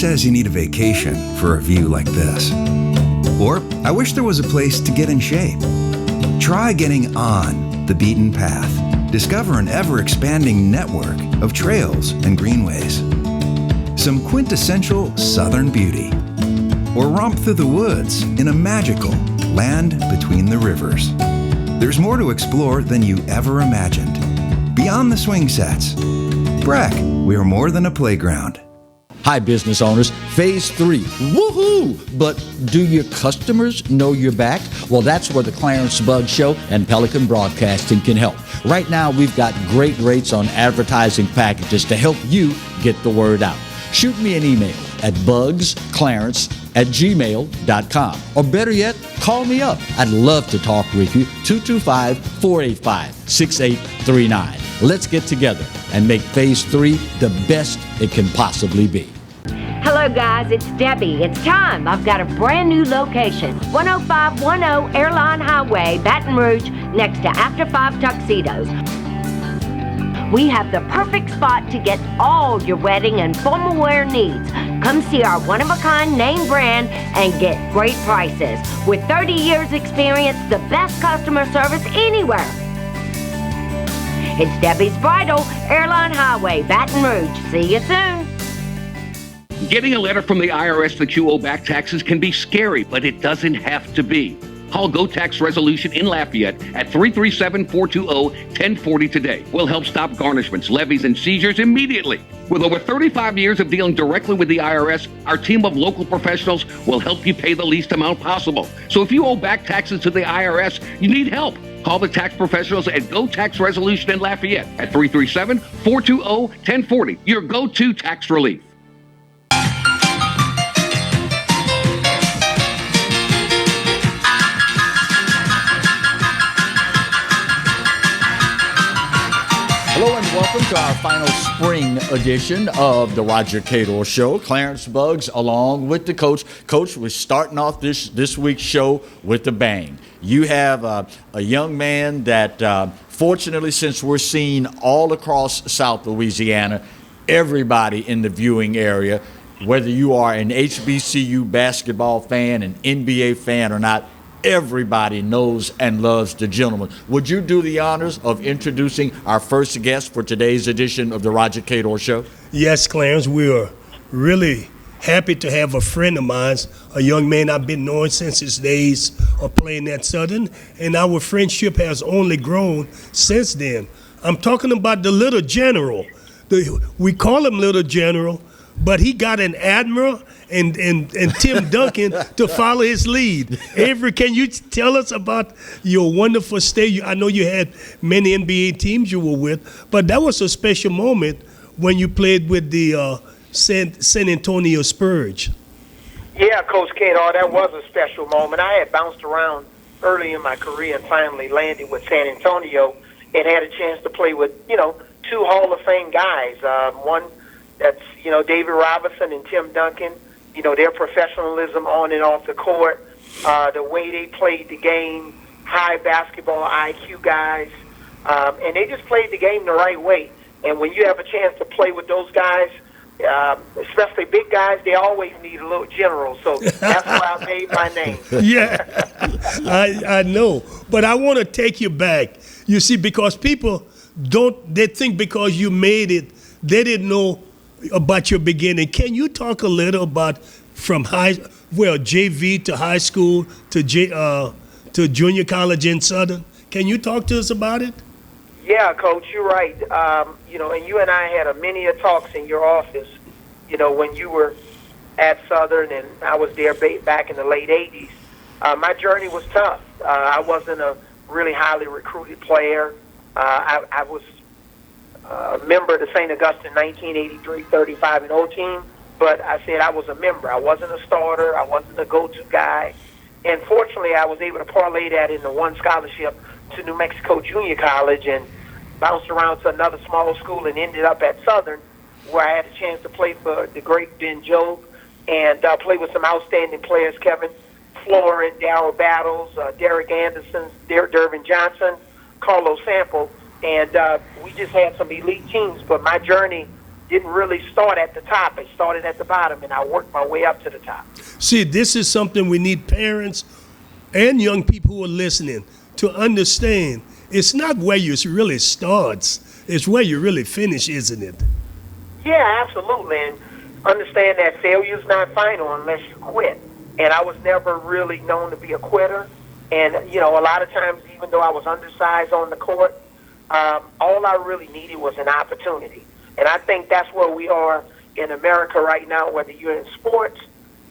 says you need a vacation for a view like this? Or, I wish there was a place to get in shape. Try getting on the beaten path. Discover an ever-expanding network of trails and greenways. Some quintessential Southern beauty. Or romp through the woods in a magical land between the rivers. There's more to explore than you ever imagined. Beyond the swing sets. Breck, we are more than a playground. Hi, business owners. Phase 3. Woohoo! But do your customers know you're back? Well, that's where the Clarence Bugg Show and Pelican Broadcasting can help. Right now, we've got great rates on advertising packages to help you get the word out. Shoot me an email at bugsclarence@gmail.com. Or better yet, call me up. I'd love to talk with you. 225-485-6839. Let's get together and make Phase 3 the best it can possibly be. Hello guys, it's Debbie. It's time. I've got a brand new location. 10510 Airline Highway, Baton Rouge, next to After 5 Tuxedos. We have the perfect spot to get all your wedding and formal wear needs. Come see our one-of-a-kind name brand and get great prices. With 30 years experience, the best customer service anywhere. It's Debbie's Bridal, Airline Highway, Baton Rouge. See you soon. Getting a letter from the IRS that you owe back taxes can be scary, but it doesn't have to be. Call Go Tax Resolution in Lafayette at 337-420-1040 today. We'll help stop garnishments, levies, and seizures immediately. With over 35 years of dealing directly with the IRS, our team of local professionals will help you pay the least amount possible. So if you owe back taxes to the IRS, you need help. Call the tax professionals at Go Tax Resolution in Lafayette at 337-420-1040. Your go-to tax relief. Hello and welcome to our final spring edition of the Roger Cador Show. Clarence Buggs along with the coach. Coach, we're starting off this week's show with a bang. You have a young man that, fortunately, since we're seen all across South Louisiana, everybody in the viewing area, whether you are an HBCU basketball fan, an NBA fan or not, everybody knows and loves the gentleman. Would you do the honors of introducing our first guest for today's edition of the Roger Cador Show? Yes, Clarence, we are really happy to have a friend of mine, a young man I've been knowing since his days of playing at Southern, and our friendship has only grown since then. I'm talking about the Little General. We call him Little General, but he got an admiral and Tim Duncan to follow his lead. Avery, can you tell us about your wonderful stay? I know you had many NBA teams you were with, but that was a special moment when you played with the San Antonio Spurs. Yeah, Coach Cador, that was a special moment. I had bounced around early in my career and finally landed with San Antonio and had a chance to play with, two Hall of Fame guys. One that's, David Robinson and Tim Duncan. Their professionalism on and off the court, the way they played the game, high basketball IQ guys, and they just played the game the right way. And when you have a chance to play with those guys, especially big guys, they always need a little general. So that's why I made my name. Yeah, I know. But I want to take you back. You see, because people they think because you made it, they didn't know about your beginning. Can you talk a little about from JV to high school to junior college in Southern? Can you talk to us about it? Yeah, Coach, you're right. And you and I had many talks in your office, when you were at Southern and I was there back in the late 80s. My journey was tough. I wasn't a really highly recruited player. I was a member of the St. Augustine 1983 35-0 team, but I said I was a member. I wasn't a starter. I wasn't a go-to guy. And fortunately, I was able to parlay that into one scholarship to New Mexico Junior College and bounced around to another small school and ended up at Southern, where I had a chance to play for the great Ben Jobe and play with some outstanding players, Kevin Florin, Darryl Battles, Derek Anderson, Dervin Johnson, Carlos Sample. And we just had some elite teams. But my journey didn't really start at the top. It started at the bottom, and I worked my way up to the top. See, this is something we need parents and young people who are listening to understand. It's not where you really starts. It's where you really finish, isn't it? Yeah, absolutely. And understand that failure is not final unless you quit. And I was never really known to be a quitter. And, a lot of times, even though I was undersized on the court, all I really needed was an opportunity. And I think that's where we are in America right now, whether you're in sports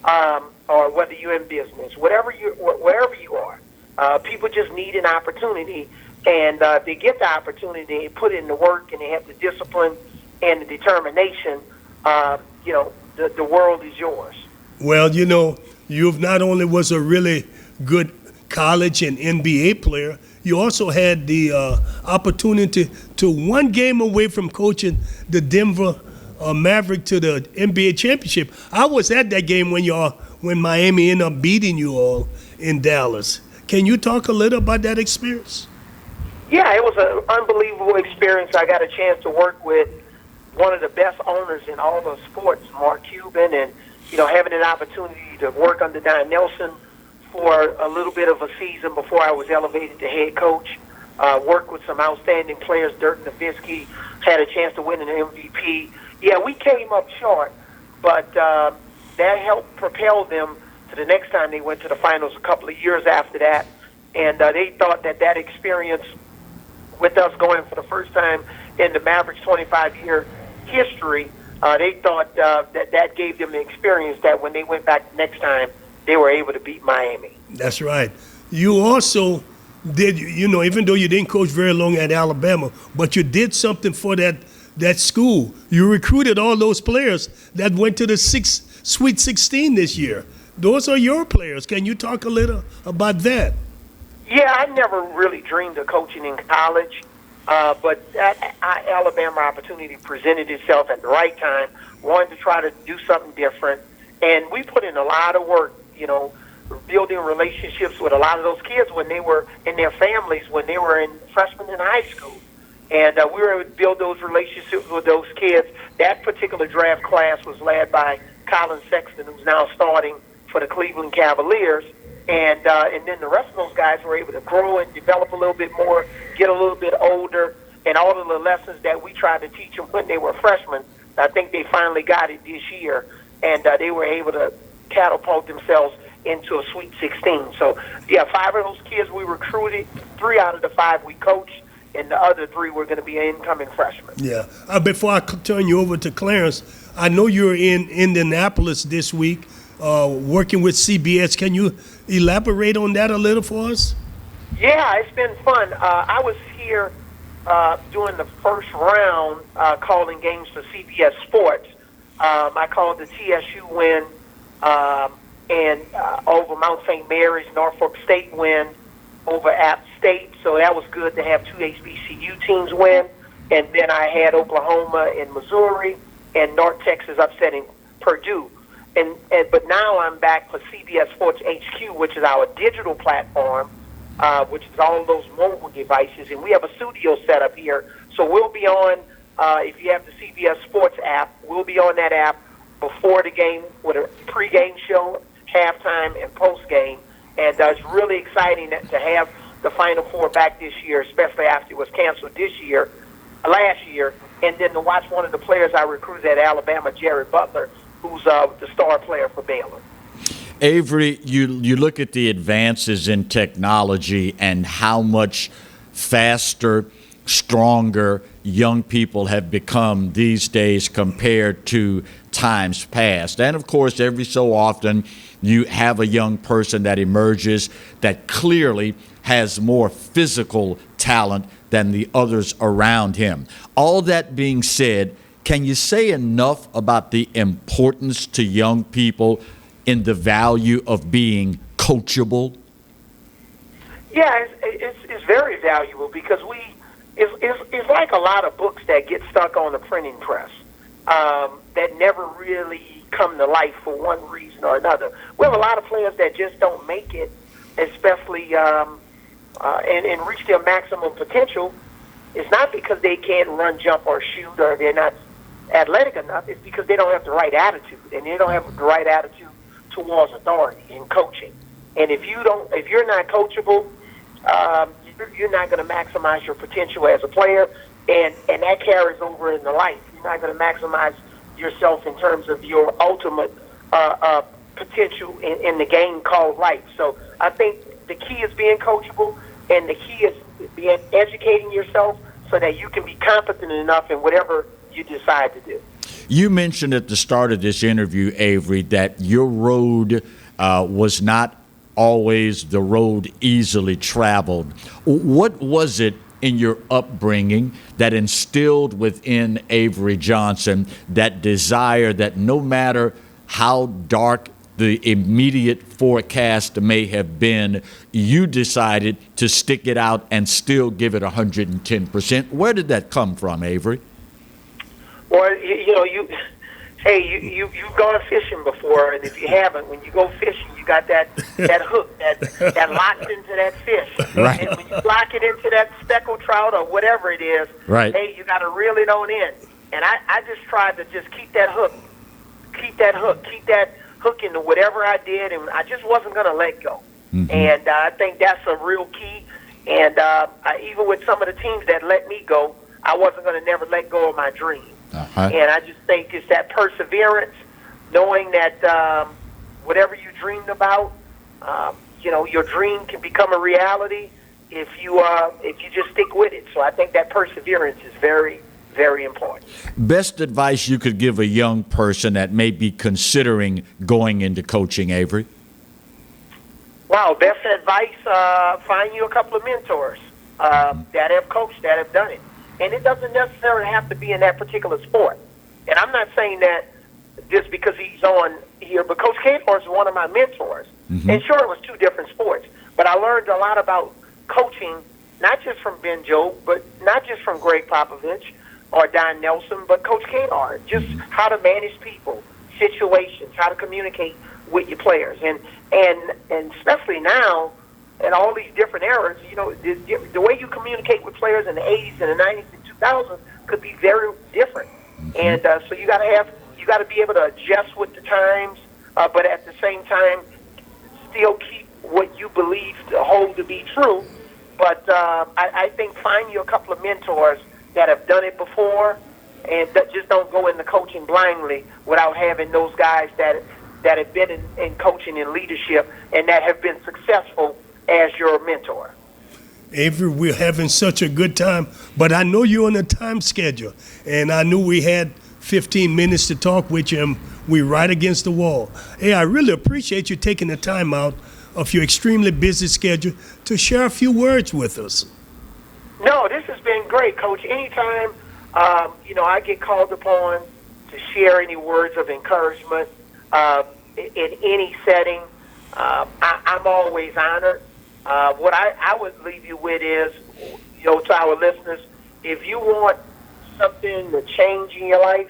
or whether you're in business, wherever you are. People just need an opportunity. And they get the opportunity, they put in the work, and they have the discipline and the determination. The world is yours. Well, you've not only was a really good college and NBA player, you also had the opportunity to one game away from coaching the Denver Maverick to the NBA championship. I was at that game when Miami ended up beating you all in Dallas. Can you talk a little about that experience? Yeah, it was an unbelievable experience. I got a chance to work with one of the best owners in all of sports, Mark Cuban, and having an opportunity to work under Don Nelson for a little bit of a season before I was elevated to head coach. Worked with some outstanding players. Dirk Nowitzki had a chance to win an MVP. Yeah, we came up short, but that helped propel them to the next time they went to the finals a couple of years after that. And they thought that experience with us going for the first time in the Mavericks' 25-year history, they thought that gave them the experience that when they went back next time, they were able to beat Miami. That's right. You also did, even though you didn't coach very long at Alabama, but you did something for that school. You recruited all those players that went to the Sweet 16 this year. Those are your players. Can you talk a little about that? Yeah, I never really dreamed of coaching in college, but that Alabama opportunity presented itself at the right time. Wanted to try to do something different, and we put in a lot of work, building relationships with a lot of those kids when they were in their families, when they were in freshmen in high school. And we were able to build those relationships with those kids. That particular draft class was led by Colin Sexton, who's now starting for the Cleveland Cavaliers. And then the rest of those guys were able to grow and develop a little bit more, get a little bit older, and all of the lessons that we tried to teach them when they were freshmen, I think they finally got it this year, and they were able to catapult themselves into a Sweet 16. So, yeah, 5 of those kids we recruited, 3 out of the 5 we coached, and the other 3 were going to be incoming freshmen. Yeah. Before I turn you over to Clarence, I know you're in Indianapolis this week working with CBS. Can you elaborate on that a little for us? Yeah, it's been fun. I was here doing the first round calling games for CBS Sports. I called the TSU win and over Mount St. Mary's, Norfolk State win over App State. So that was good to have 2 HBCU teams win. And then I had Oklahoma and Missouri and North Texas upsetting Purdue. But now I'm back for CBS Sports HQ, which is our digital platform, which is all those mobile devices. And we have a studio set up here. So we'll be on, if you have the CBS Sports app, we'll be on that app before the game with a pregame show, halftime, and postgame. And it's really exciting to have the Final Four back this year, especially after it was canceled last year, and then to watch one of the players I recruited at Alabama, Jared Butler, who's the star player for Baylor. Avery, you look at the advances in technology and how much faster, stronger young people have become these days compared to times past. And, of course, every so often you have a young person that emerges that clearly has more physical talent than the others around him. All that being said, can you say enough about the importance to young people in the value of being coachable? Yeah, it's very valuable because it's like a lot of books that get stuck on the printing press that never really come to life for one reason or another. We have a lot of players that just don't make it, especially and reach their maximum potential. It's not because they can't run, jump, or shoot, or they're not athletic enough is because they don't have the right attitude, and they don't have the right attitude towards authority and coaching. And if you're not coachable, you're not going to maximize your potential as a player, and that carries over into life. You're not going to maximize yourself in terms of your ultimate potential in the game called life. So I think the key is being coachable, and the key is educating yourself so that you can be competent enough in whatever you decide to do. You mentioned at the start of this interview, Avery, that your road was not always the road easily traveled. What was it in your upbringing that instilled within Avery Johnson that desire that no matter how dark the immediate forecast may have been, you decided to stick it out and still give it 110%? Where did that come from, Avery? Well, you've gone fishing before, and if you haven't, when you go fishing, you got that hook that locks into that fish. Right. And when you lock it into that speckled trout or whatever it is, right, hey, you got to reel it on in. And I just tried to just keep that hook into whatever I did, and I just wasn't going to let go. Mm-hmm. And I think that's a real key. And even with some of the teams that let me go, I wasn't going to never let go of my dream. Uh-huh. And I just think it's that perseverance, knowing that whatever you dreamed about, your dream can become a reality if you just stick with it. So I think that perseverance is very, very important. Best advice you could give a young person that may be considering going into coaching, Avery? Wow, best advice, find you a couple of mentors that have coached, that have done it. And it doesn't necessarily have to be in that particular sport. And I'm not saying that just because he's on here, but Coach Cador is one of my mentors. Mm-hmm. And sure, it was two different sports, but I learned a lot about coaching, not just from Ben Jobe, but not just from Greg Popovich or Don Nelson, but Coach Cador, just how to manage people, situations, how to communicate with your players. And especially now, in all these different eras, the way you communicate with players in the 80s and the 90s and 2000s could be very different. Mm-hmm. And so you got to be able to adjust with the times, but at the same time, still keep what you believe to hold to be true. But I think find you a couple of mentors that have done it before, and that just don't go into coaching blindly without having those guys that have been in coaching and leadership and that have been successful as your mentor. Avery, we're having such a good time, but I know you're on a time schedule, and I knew we had 15 minutes to talk with you, and we're right against the wall. Hey, I really appreciate you taking the time out of your extremely busy schedule to share a few words with us. No, this has been great, Coach. Anytime, I get called upon to share any words of encouragement in any setting, I'm always honored. What I would leave you with is, to our listeners, if you want something to change in your life,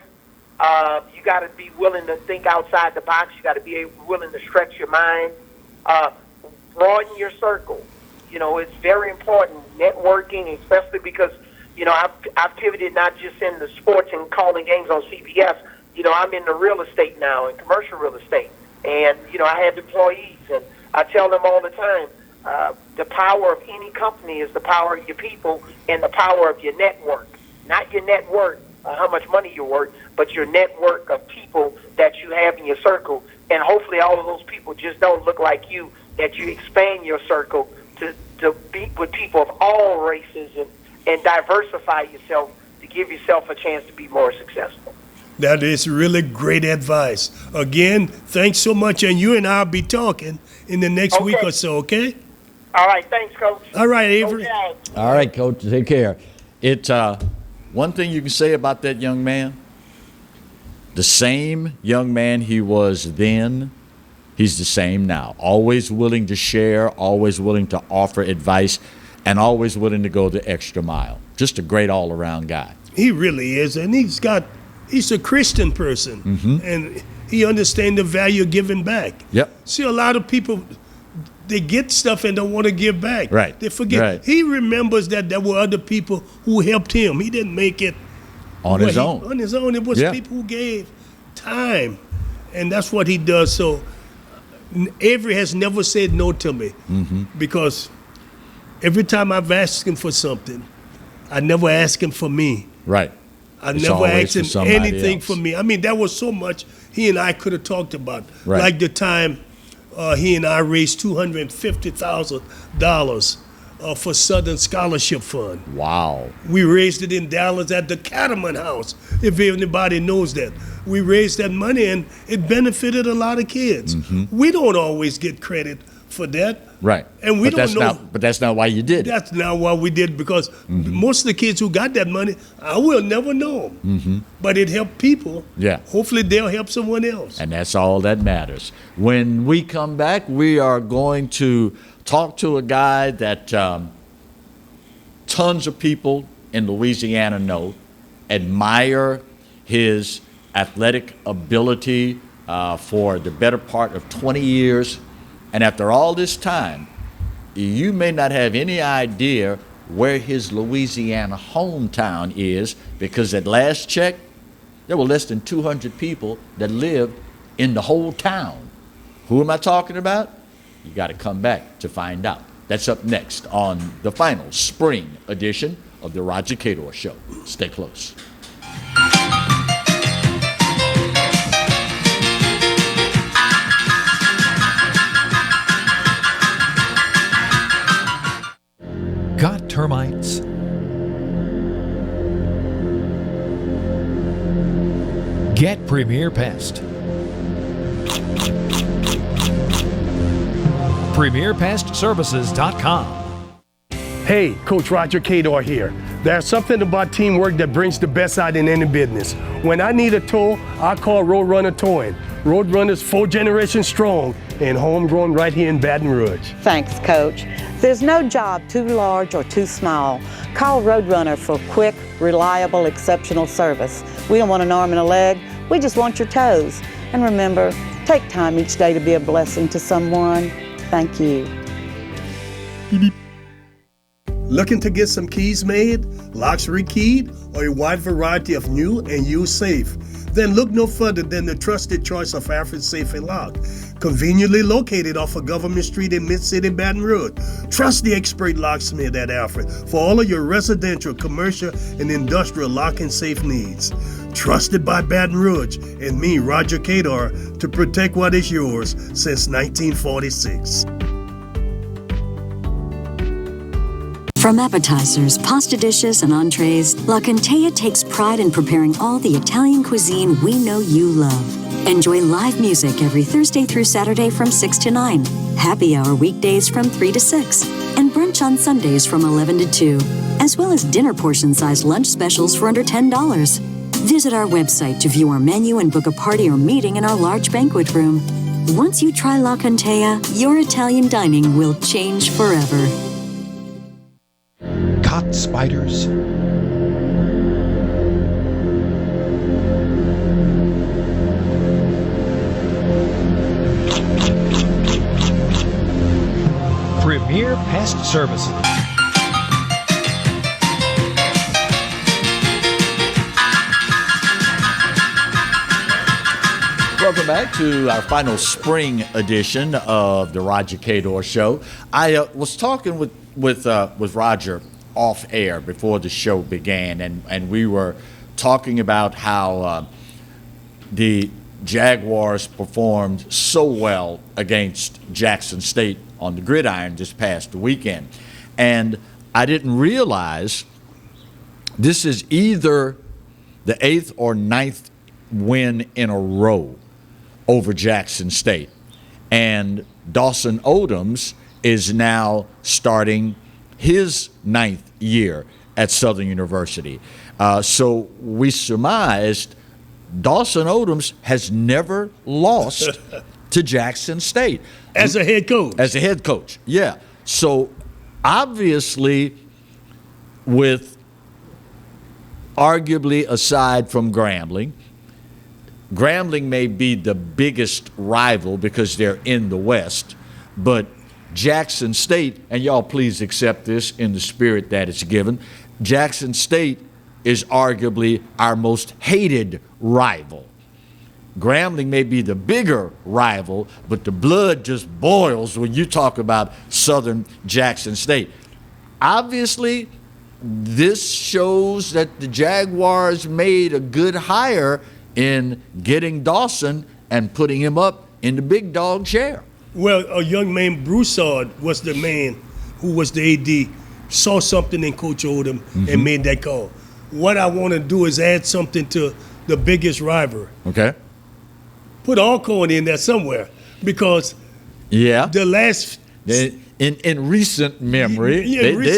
you got to be willing to think outside the box. You got to be willing to stretch your mind, broaden your circle. It's very important, networking, especially because, I've pivoted not just in the sports and calling games on CBS. I'm in the real estate now, in commercial real estate. And, I have employees, and I tell them all the time, the power of any company is the power of your people and the power of your network. Not your net worth, how much money you're worth, but your network of people that you have in your circle. And hopefully all of those people just don't look like you, that you expand your circle to be with people of all races and diversify yourself to give yourself a chance to be more successful. That is really great advice. Again, thanks so much, and you and I will be talking in the next week or so, okay? All right, thanks, Coach. All right, Avery. Okay. All right, Coach, take care. It's one thing you can say about that young man, the same young man he was then, he's the same now. Always willing to share, always willing to offer advice, and always willing to go the extra mile. Just a great all-around guy. He really is, and he's a Christian person, and he understands the value of giving back. Yep. See, a lot of people, they get stuff and don't want to give back. Right. They forget. Right. He remembers that there were other people who helped him. He didn't make it On his own. On his own. It was people who gave time, and that's what he does. So Avery has never said no to me because every time I've asked him for something, I never ask him for me. Right. I It's never always asked for him somebody anything else. for me. I mean, there was so much he and I could have talked about. Right. Like the time he and I raised $250,000 for Southern Scholarship Fund. Wow. We raised it in Dallas at the Cattleman House, if anybody knows that. We raised that money, and it benefited a lot of kids. We don't always get credit for that. Right. And we but don't that's know. But that's not why you did it. That's not what we did, because most of the kids who got that money, I will never know them. But it helped people. Yeah. Hopefully they'll help someone else. And that's all that matters. When we come back, we are going to talk to a guy that tons of people in Louisiana know, admire his athletic ability for the better part of 20 years. And after all this time, you may not have any idea where his Louisiana hometown is, because at last check, there were less than 200 people that lived in the whole town. Who am I talking about? You got to come back to find out. That's up next on the final spring edition of the Roger Cador Show. Stay close. Got termites? Get Premier Pest. PremierPestServices.com. Hey, Coach Roger Cador here. There's something about teamwork that brings the best out in any business. When I need a tow, I call Roadrunner Towing. Roadrunner's 4 generations strong and homegrown right here in Baton Rouge. Thanks, Coach. There's no job too large or too small. Call Roadrunner for quick, reliable, exceptional service. We don't want an arm and a leg, we just want your toes. And remember, take time each day to be a blessing to someone. Thank you. Looking to get some keys made, locks rekeyed, or a wide variety of new and used safe? Then look no further than the trusted choice of Alfred Safe and Lock. Conveniently located off of Government Street in Mid-City, Baton Rouge. Trust the expert locksmith at Alfred for all of your residential, commercial, and industrial lock and safe needs. Trusted by Baton Rouge and me, Roger Cador, to protect what is yours since 1946. From appetizers, pasta dishes, and entrees, La Contea takes pride in preparing all the Italian cuisine we know you love. Enjoy live music every Thursday through Saturday from 6 to 9, happy hour weekdays from 3 to 6, and brunch on Sundays from 11 to 2, as well as dinner portion-sized lunch specials for under $10. Visit our website to view our menu and book a party or meeting in our large banquet room. Once you try La Contea, your Italian dining will change forever. Caught spiders? Premier Pest Services. Welcome back to our final spring edition of the Roger Cador Show. I was talking with Roger off air before the show began, and we were talking about how the Jaguars performed so well against Jackson State on the gridiron this past weekend. And I didn't realize this is either the 8th or 9th win in a row over Jackson State. And Dawson Odoms is now starting his 9th year at Southern University. So we surmised Dawson Odoms has never lost to Jackson State. As a head coach. As a head coach, yeah. So obviously, with arguably aside from Grambling may be the biggest rival because they're in the West, but Jackson State, and y'all please accept this in the spirit that it's given, Jackson State is arguably our most hated rival. Grambling may be the bigger rival, but the blood just boils when you talk about Southern Jackson State. Obviously, this shows that the Jaguars made a good hire in getting Dawson and putting him up in the big dog chair. Well, a young man, Broussard, was the man who was the AD, saw something in Coach Odom and made that call. What I want to do is add something to the biggest rivalry. Okay. Put Alcorn in there somewhere, because the last in recent memory,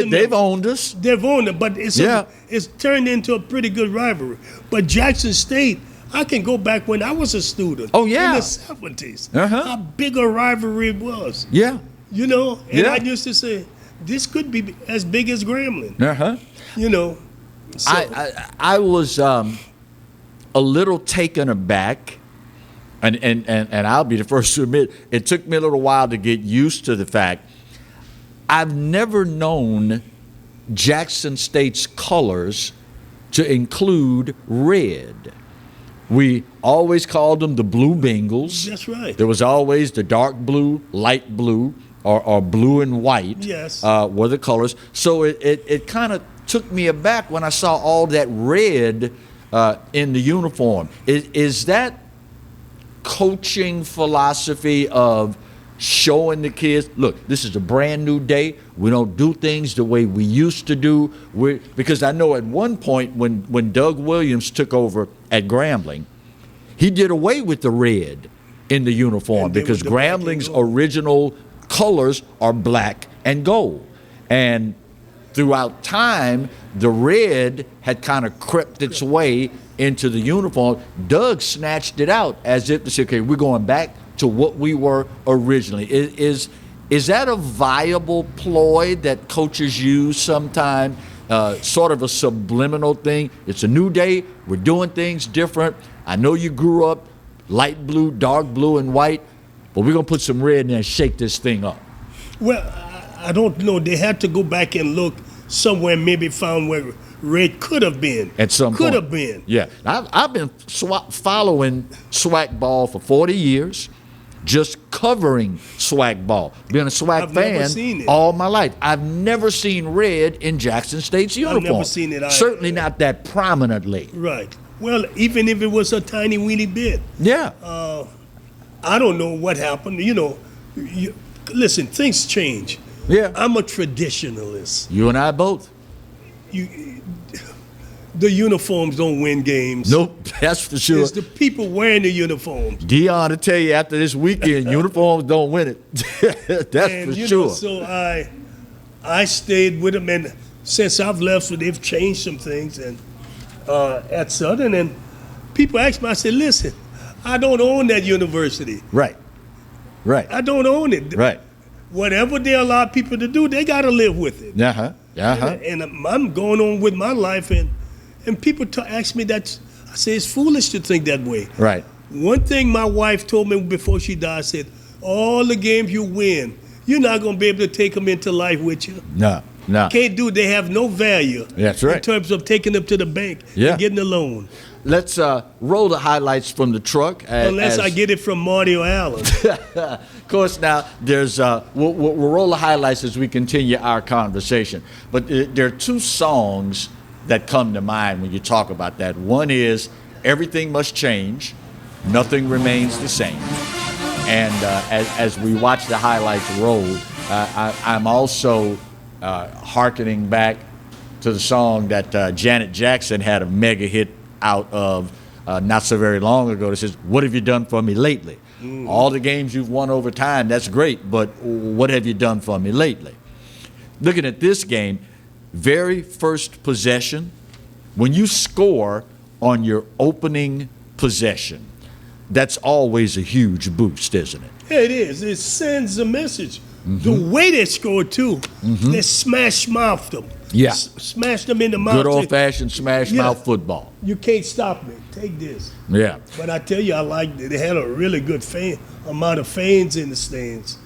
they've owned us. They've owned it, but it's turned into a pretty good rivalry. But Jackson State, I can go back when I was a student. Oh, yeah. In the 70s. How big a rivalry it was. Yeah. You know, and I used to say, this could be as big as Grambling. You know. So. I was a little taken aback, and I'll be the first to admit, it took me a little while to get used to the fact I've never known Jackson State's colors to include red. We always called them the Blue Bengals. That's right. There was always the dark blue, light blue, or blue and white. Yes. Were the colors. So it kind of took me aback when I saw all that red in the uniform. Is that coaching philosophy of showing the kids, look, this is a brand new day. We don't do things the way we used to do. Because I know at one point when Doug Williams took over at Grambling, he did away with the red in the uniform because Grambling's original colors are black and gold. And throughout time, the red had kind of crept its way into the uniform. Doug snatched it out as if to say, okay, we're going back to what we were originally. Is that a viable ploy that coaches use sometime, sort of a subliminal thing? It's a new day. We're doing things different. I know you grew up light blue, dark blue, and white, but we're going to put some red in there and shake this thing up. Well, I don't know. They had to go back and look somewhere, maybe found where red could have been. At some point. Could have been. Yeah. I've been following SWAC ball for 40 years, just covering SWAC ball. Being a SWAC fan all my life. I've never seen red in Jackson State's uniform. I've never seen it either. Certainly not that prominently. Right. Well, even if it was a tiny weeny bit. Yeah. I don't know what happened. You know, listen, things change. Yeah. I'm a traditionalist. You and I both. The uniforms don't win games. Nope, that's for sure. It's the people wearing the uniforms. Dion will tell you after this weekend, uniforms don't win it. That's and, for sure. Know, so I stayed with them, and since I've left, so they've changed some things and at Southern. And people ask me, I said, listen, I don't own that university. Right. I don't own it. Right. Whatever they allow people to do, they got to live with it. And I'm going on with my life, and people ask me that. I say it's foolish to think that way. Right. One thing my wife told me before she died, said, all the games you win, you're not going to be able to take them into life with you. No. Can't do it. They have no value. That's right. In terms of taking them to the bank and getting a loan. Let's roll the highlights from the truck. Unless I get it from Marty or Allen. Of course, now there's we'll roll the highlights as we continue our conversation. But there are two songs that come to mind when you talk about that. One is Everything Must Change, Nothing Remains the Same. And as we watch the highlights roll, I'm also hearkening back to the song that Janet Jackson had a mega hit out of not so very long ago. That says, what have you done for me lately? All the games you've won over time, that's great, but what have you done for me lately? Looking at this game, very first possession, when you score on your opening possession, that's always a huge boost, isn't it? Yeah, it is. It sends a message. The way they scored, too, they smash-mouthed them. Yeah. Smashed them in the mouth. Good old-fashioned smash-mouth football. You can't stop me. Take this. Yeah. But I tell you, I liked it. They had a really good amount of fans in the stands.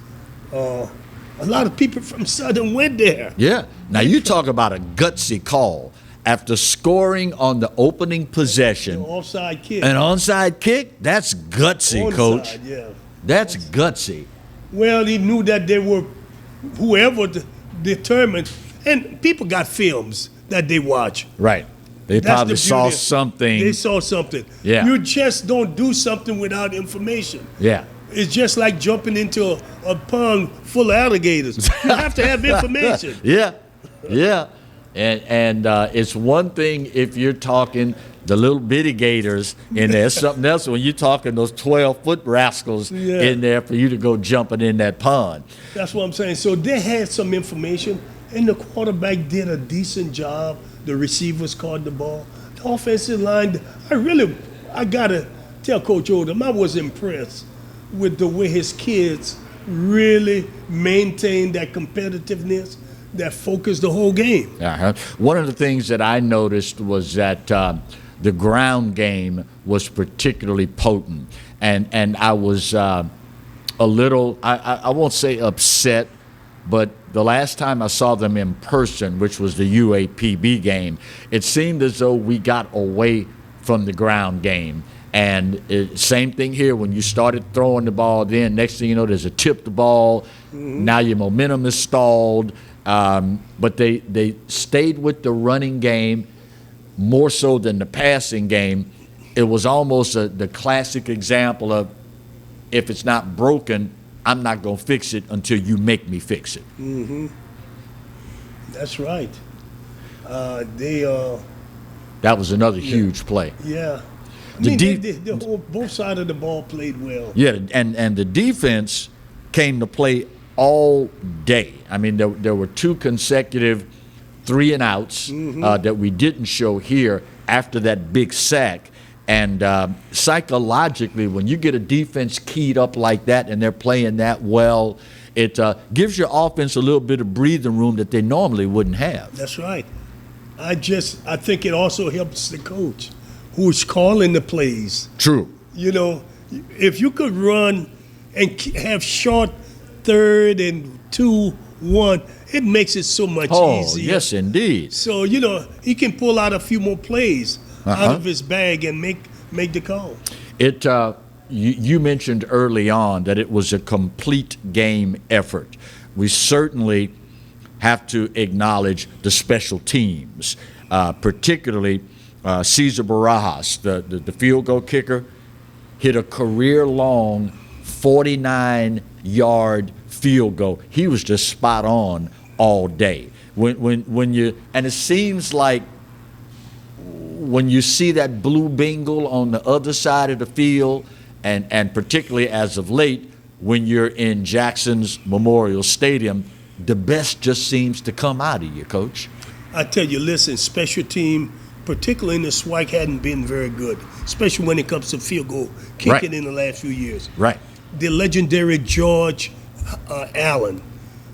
A lot of people from Southern went there. Yeah. Now, you talk about a gutsy call. after scoring on the opening possession. Offside kick. An onside kick? That's gutsy, Onside, Coach. yeah. That's gutsy. Well, he knew that they were whoever determined, and people got films that they watch. Right. They That's probably the saw beauty. something. They saw something. Yeah. You just don't do something without information. Yeah. It's just like jumping into a pond full of alligators. You have to have information. Yeah. Yeah. And it's one thing if you're talking the little bitty gators in there. It's something else when you're talking those 12-foot rascals in there for you to go jumping in that pond. That's what I'm saying. So they had some information, and the quarterback did a decent job. The receivers caught the ball. The offensive line, I got to tell Coach Odom, I was impressed with the way his kids really maintained that competitiveness, that focused the whole game. Uh-huh. One of the things that I noticed was that the ground game was particularly potent. And I was a little, I won't say upset, but the last time I saw them in person, which was the UAPB game, it seemed as though we got away from the ground game. And same thing here, when you started throwing the ball, then next thing you know, there's a tipped ball. Mm-hmm. Now your momentum is stalled. But they stayed with the running game more so than the passing game. It was almost the classic example of, if it's not broken, I'm not going to fix it until you make me fix it. Mm-hmm. That's right. That was another huge play. Yeah. Both sides of the ball played well. Yeah, and the defense came to play all day. I mean, there were 2 consecutive 3-and-outs that we didn't show here after that big sack. And psychologically, when you get a defense keyed up like that and they're playing that well, it gives your offense a little bit of breathing room that they normally wouldn't have. That's right. I think it also helps the coach who's calling the plays. True. You know, if you could run and have short 3rd and 2, 1, it makes it so much easier. Yes, indeed. So, he can pull out a few more plays out of his bag and make the call. You mentioned early on that it was a complete game effort. We certainly have to acknowledge the special teams, particularly Cesar Barajas, the field goal kicker, hit a career-long 49-yard field goal. He was just spot on all day. When you, and it seems like when you see that blue bingle on the other side of the field, and particularly as of late, when you're in Jackson's Memorial Stadium, the best just seems to come out of you, Coach. I tell you, listen, special team, particularly in the SWAC, hadn't been very good, especially when it comes to field goal kicking in the last few years. Right. The legendary George Allen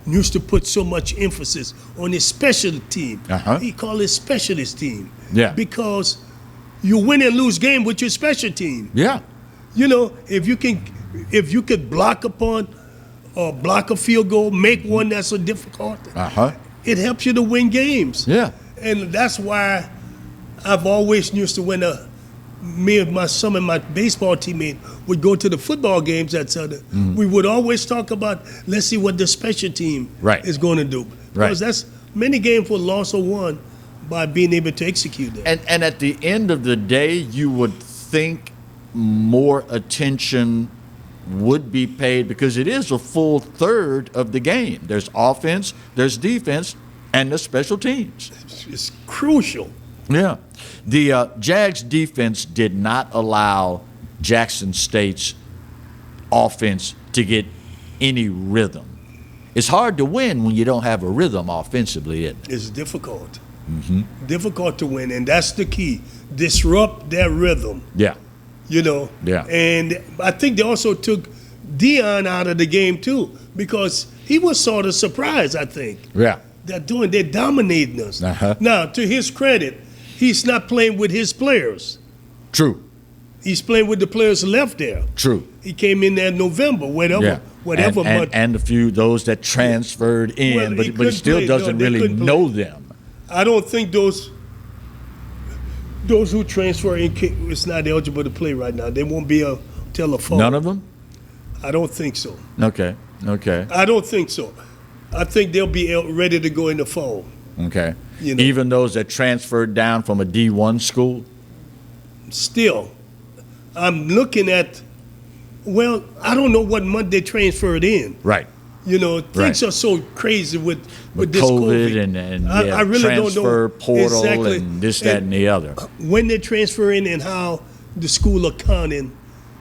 used to put so much emphasis on his special team. He called it specialist team. Yeah. Because you win and lose game with your special team. Yeah. If you could block a field goal, make one that's so difficult, it helps you to win games. Yeah. And that's why I've always used to me and some of my baseball teammates would go to the football games that Southern. We would always talk about, let's see what the special team is going to do. Because that's many games were lost or won by being able to execute them. And at the end of the day, you would think more attention would be paid, because it is a full third of the game. There's offense, there's defense, and there's special teams. It's crucial. Yeah. The Jags defense did not allow Jackson State's offense to get any rhythm. It's hard to win when you don't have a rhythm offensively, isn't it? It's difficult. Difficult to win, and that's the key. Disrupt their rhythm. Yeah. Yeah. And I think they also took Dion out of the game, too, because he was sort of surprised, I think. Yeah. They're dominating us. Now, to his credit, he's not playing with his players. True. He's playing with the players left there. True. He came in there in November, whatever month. And a few those that transferred in, but he still doesn't really know them. I don't think those Those who transfer in, it's not eligible to play right now. They won't be till the fall. None of them? I don't think so. Okay. I don't think so. I think they'll be ready to go in the fall. Okay. You know. Even those that transferred down from a D1 school? Still, I'm looking at, well, I don't know what month they transferred in. Right. You know, things are so crazy with this COVID and I really transfer don't know portal exactly, and this, that, and the other. When they transfer in and how the school accounting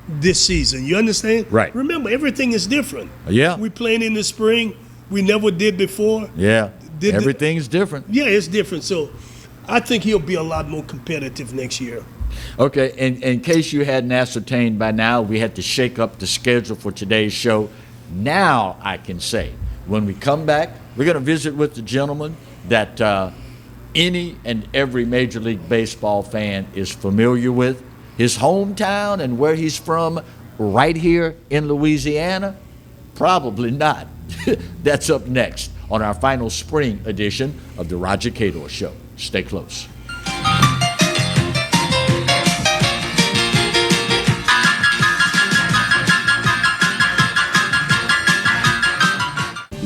this season. You understand? Right. Remember, everything is different. Yeah. We playing in the spring. We never did before. Yeah. Everything's different. Yeah, it's different. So I think he'll be a lot more competitive next year. Okay, and in case you hadn't ascertained by now, we had to shake up the schedule for today's show. Now I can say, when we come back, we're going to visit with the gentleman that any and every Major League Baseball fan is familiar with. His hometown and where he's from right here in Louisiana? Probably not. That's up next on our final spring edition of the Roger Cador Show. Stay close.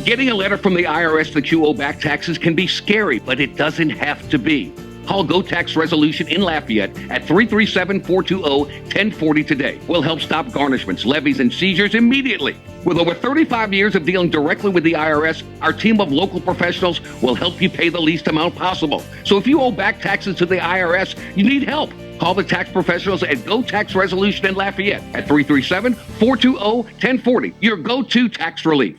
Getting a letter from the IRS that you owe back taxes can be scary, but it doesn't have to be. Call Go Tax Resolution in Lafayette at 337-420-1040 today. We'll help stop garnishments, levies, and seizures immediately. With over 35 years of dealing directly with the IRS, our team of local professionals will help you pay the least amount possible. So if you owe back taxes to the IRS, you need help. Call the tax professionals at Go Tax Resolution in Lafayette at 337-420-1040. Your go-to tax relief.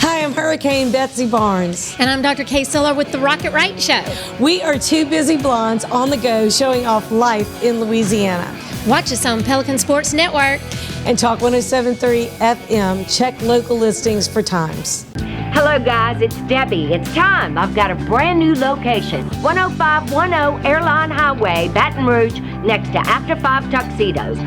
Hi, I'm Hurricane Betsy Barnes. And I'm Dr. Kay Siller with the Rocket Right Show. We are two busy blondes on the go showing off life in Louisiana. Watch us on Pelican Sports Network. And Talk 107.3 FM. Check local listings for times. Hello, guys. It's Debbie. It's time. I've got a brand new location. 10510 Airline Highway, Baton Rouge, next to After 5 Tuxedos.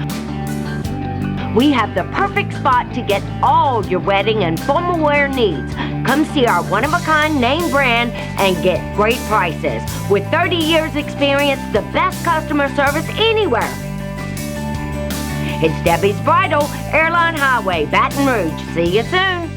We have the perfect spot to get all your wedding and formal wear needs. Come see our one-of-a-kind name brand and get great prices. With 30 years experience, the best customer service anywhere. It's Debbie's Bridal, Airline Highway, Baton Rouge. See you soon.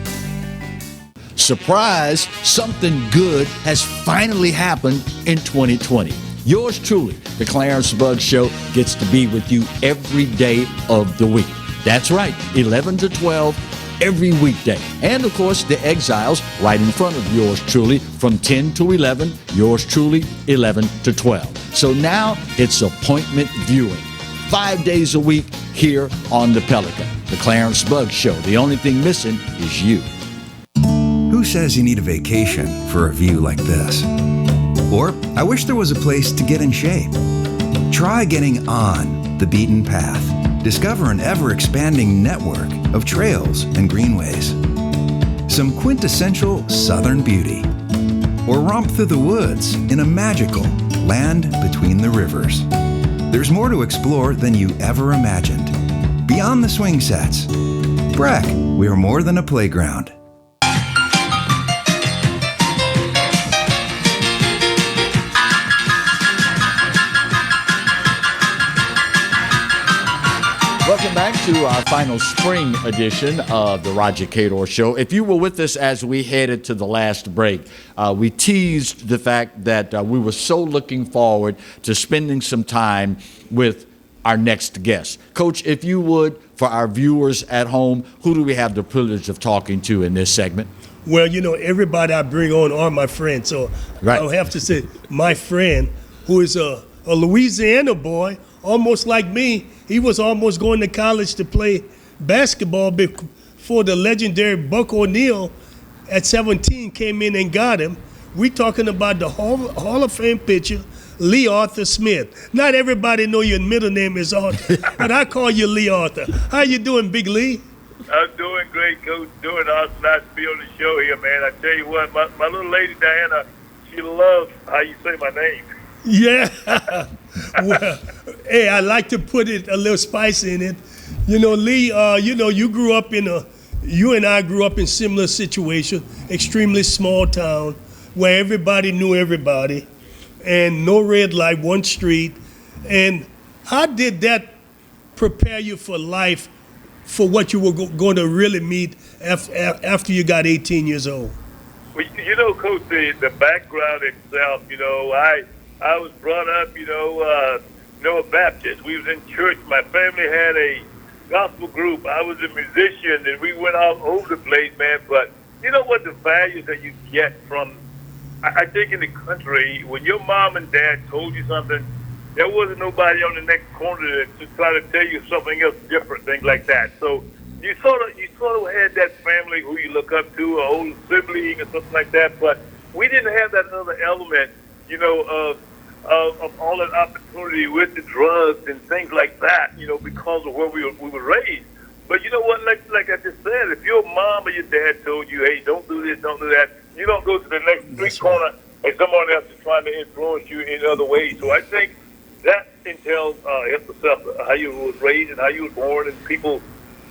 Surprise, something good has finally happened in 2020. Yours truly, the Clarence Buggs Show, gets to be with you every day of the week. That's right, 11 to 12 every weekday. And of course, the Exiles right in front of yours truly from 10 to 11, yours truly 11 to 12. So now it's appointment viewing. 5 days a week here on the Pelican. The Clarence Buggs Show. The only thing missing is you. Who says you need a vacation for a view like this? Or, I wish there was a place to get in shape. Try getting on the beaten path. Discover an ever-expanding network of trails and greenways. Some quintessential southern beauty. Or romp through the woods in a magical land between the rivers. There's more to explore than you ever imagined. Beyond the swing sets. Breck, we are more than a playground. Welcome back to our final spring edition of the Roger Cador Show. If you were with us as we headed to the last break, we teased the fact that we were so looking forward to spending some time with our next guest. Coach, if you would, for our viewers at home, who do we have the privilege of talking to in this segment? Well, you know, everybody I bring on are my friends, so right. I'll have to say my friend, who is a Louisiana boy, almost like me. He was almost going to college to play basketball before the legendary Buck O'Neal at 17 came in and got him. We talking about the Hall of Fame pitcher, Lee Arthur Smith. Not everybody know your middle name is Arthur, but I call you Lee Arthur. How you doing, Big Lee? I'm doing great, Coach. Doing awesome. Nice to be on the show here, man. I tell you what, my little lady Diana, she loves how you say my name. Yeah. Well, hey, I like to put it a little spice in it. You know, Lee, you know, you and I grew up in similar situation, extremely small town where everybody knew everybody and no red light, one street. And how did that prepare you for life, for what you were going to really meet after you got 18 years old? Well, Coach, the background itself, I was brought up, a Baptist. We was in church. My family had a gospel group. I was a musician, and we went all over the place, man. But you know what, the values that you get from, I think in the country, when your mom and dad told you something, there wasn't nobody on the next corner to try to tell you something else different, things like that. So you sort of had that family who you look up to, an old sibling or something like that. But we didn't have that other element, of all that opportunity with the drugs and things like that, because of where we were raised. But you know what, like I just said, if your mom or your dad told you, hey, don't do this, don't do that, you don't go to the next street corner and someone else is trying to influence you in other ways. So I think that entails how you was raised and how you was born and people,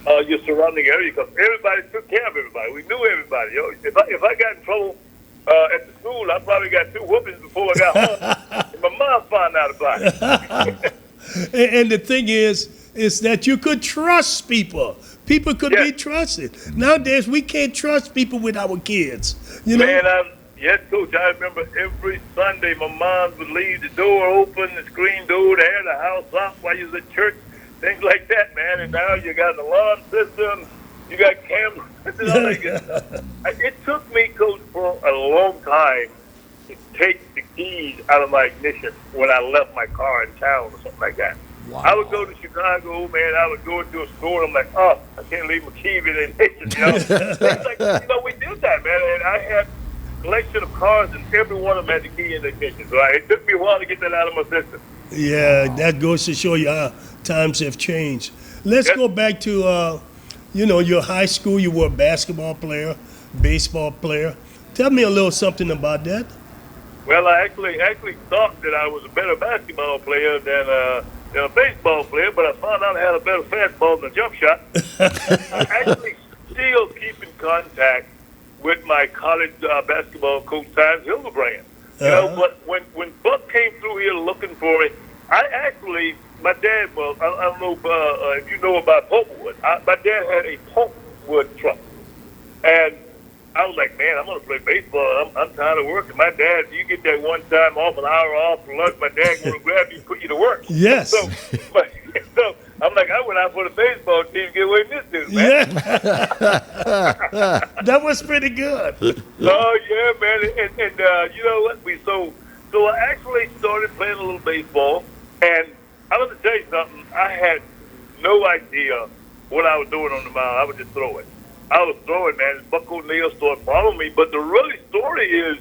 your surrounding area, because everybody took care of everybody. We knew everybody. If I got in trouble at the school, I probably got 2 whoopings before I got home. And my mom found out about it. And the thing is that you could trust people. People could be trusted. Nowadays, we can't trust people with our kids. Man, yes, Coach. I remember every Sunday my mom would leave the door open, the screen door, to air the house out while you was at church, things like that, man. And now you got an alarm system, you got cameras, and all that good stuff. It took me, Coach, for a long time to take the keys out of my ignition when I left my car in town or something like that. Wow. I would go to Chicago, man. I would go into a store, and I'm like, I can't leave my key in the ignition, we did that, man. And I had a collection of cars, and every one of them had the key in the ignition. So it took me a while to get that out of my system. Yeah, that goes to show you how times have changed. Let's go back to, your high school. You were a basketball player, baseball player. Tell me a little something about that. Well, I actually thought that I was a better basketball player than a baseball player, but I found out I had a better fastball than a jump shot. I actually still keep in contact with my college basketball coach, Tynes Hildebrand. But when Buck came through here looking for me, my dad, I don't know if you know about pulpwood. My dad had a pulpwood truck. And I was like, man, I'm going to play baseball. I'm tired of working. My dad, you get that one time off, an hour off for lunch, my dad going to grab you and put you to work. Yes. So I'm like, I went out for the baseball team to get away from this dude, man. Yeah. That was pretty good. Oh, yeah, man. And you know what? So I actually started playing a little baseball, and I'm going to tell you something. I had no idea what I was doing on the mound. I would just throw it. I was throwing, man, and Buck O'Neil started following me. But the really story is